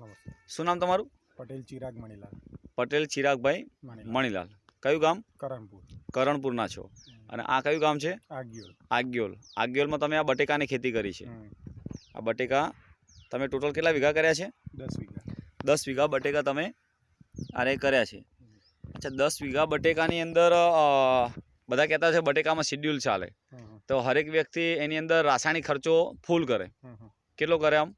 નમસ્તે. શું નામ તમારું? પટેલ ચિરાગ મણીલાલ. પટેલ ચિરાગભાઈ મણીલાલ. કયું ગામ? કરણપુર. કરણપુરના છો. અને આ કયું ગામ છે? આગિયોલ. આગિયોલ. આગિયોલમાં તમે આ બટેકાની ખેતી કરી છે. આ બટેકા તમે ટોટલ કેટલા વીઘા કર્યા છે? 10 વીઘા. 10 વીઘા બટેકા તમે આરે કર્યા છે. અચ્છા, 10 વીઘા બટેકાની અંદર બધા કહેતા છે બટેકામાં શેડ્યુલ ચાલે, તો હરેક વ્યક્તિ એની અંદર રાસાયણિક ખર્ચો ફૂલ કરે. કેટલો કરે આમ?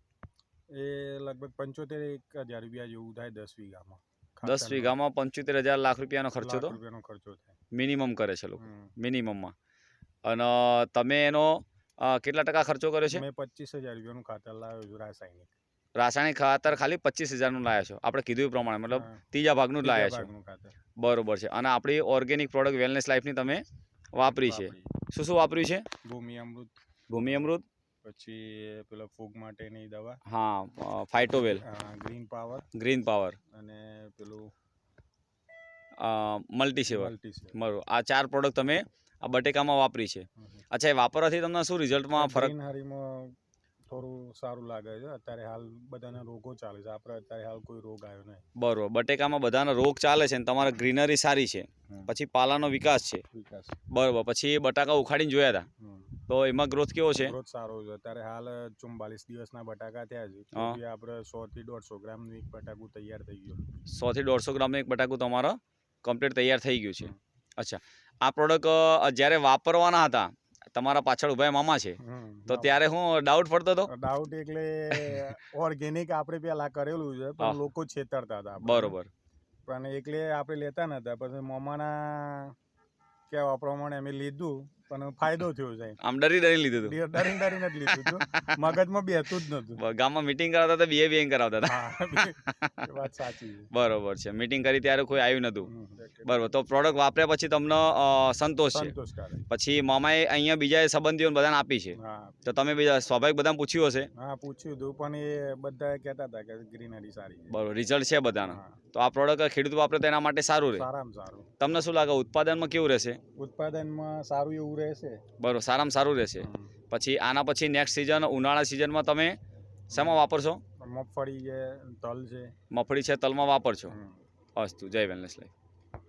એ લગભગ 75,000 રૂપિયા જેવું થાય 10 વીઘામાં. 10 વીઘામાં 75,000 લાખ રૂપિયાનો ખર્ચો તો થાય મિનિમમ કરે છે લોકો, મિનિમમમાં. અને તમે એનો કેટલા ટકા ખર્ચો કર્યો છે? મેં 25,000 રૂપિયાનું ખાતર લાવ્યો છું રાસાયણિક. રાસાયણિક ખાતર ખાલી 25,000નું લાવ્યા છો? આપણે કીધું એ પ્રમાણે, મતલબ ત્રીજા ભાગનું જ લાવ્યા છો. બરોબર છે. અને આપણી ઓર્ગેનિક પ્રોડક્ટ વેલનેસ લાઈફની તમે વાપરી છે. શું શું વાપર્યું છે? ભૂમિ અમૃત. ભૂમિ અમૃત, પછી પેલો ફૂગ માટેની દવા, હા, ફાઇટોવેલ, ગ્રીન પાવર, ગ્રીન પાવર અને પેલું મલ્ટીસેવર. બરોબર. આ 4 પ્રોડક્ટ તમે આ બટેકામાં વાપરી છે. અચ્છા, એ વાપરવાથી તમને શું રિઝલ્ટમાં ફરક? ગ્રીનહારીમાં થોડું સારું લાગે છે. અત્યારે હાલ બધાના રોગો ચાલે છે, આપણે અત્યારે હાલ કોઈ રોગ આવ્યો નહીં. બરોબર. બટેકામાં બધાના રોગ ચાલે છે ને તમારે ગ્રીનરી સારી છે, પછી પાલાનો વિકાસ છે. બરોબર. પછી બટાકા ઉખાડીને જોયા હતા, તો એમાં ગ્રોથ કેવો છે? ગ્રોથ સારો છે. અત્યારે હાલ 44 દિવસના બટાકા થયા છે. આપણે 100 થી 150 ગ્રામનું એક બટાકું તૈયાર થઈ ગયું. 100 થી 150 ગ્રામનું એક બટાકું તમારા કમ્પ્લીટ તૈયાર થઈ ગયું છે. અચ્છા, આ પ્રોડક્ટ જ્યારે વાપરવાના હતા, તમારા પાછળ ઉભા મામા છે, તો ત્યારે હું ડાઉટ પડતો હતો? ડાઉટ એટલે ઓર્ગેનિક આપણે પેલા કરેલું છે, પણ લોકો છેતરતા હતા. બરોબર. પણ એટલે આપણે લેતા નતા. પછી મામાના કહેવા પ્રમાણે અમે લીધું, પણ ફાયદો થયો છે. આમ ડરી લીધું હતું? ડરીને જ લીધું હતું. મગજમાં બેસતું જ નતું. ગામમાં મીટિંગ કરાવતા હતા, બિહેવિયર કરાવતા હતા. વાત સાચી છે. બરોબર છે. મીટિંગ કરી ત્યારે કોઈ આવ્યું નતું. બરોબર. તો પ્રોડક્ટ વાપર્યા પછી તમને સંતોષ છે? પછી મામાએ અહીંયા બીજા સંબંધીઓને બધાને આપી છે, તો તમે બીજા સ્વાભાવિક બધાને પૂછ્યું હશે? હા, પૂછ્યું હતું, પણ એ બધા કહેતા હતા કે ગ્રીનરી સારી છે. બરોબર. રિઝલ્ટ છે બધાના. તો આ પ્રોડક્ટ ખેડૂત વાપરે તો એના માટે સારું રહે. સારામાં સારું. તમને શું લાગે ઉત્પાદનમાં કેવું રહેશે? ઉત્પાદનમાં સારું એવું રહેશે. બરોબર. સારામાં સારું રહેશે. પછી આના પછી નેક્સ્ટ સિઝન, ઉનાળા સિઝનમાં તમે શેમાં વાપરશો? મગફળી છે, તલ છે. મગફળી છે, તલમાં વાપરશો. અસ્તુ. જય વેલનેસ લાઈફ.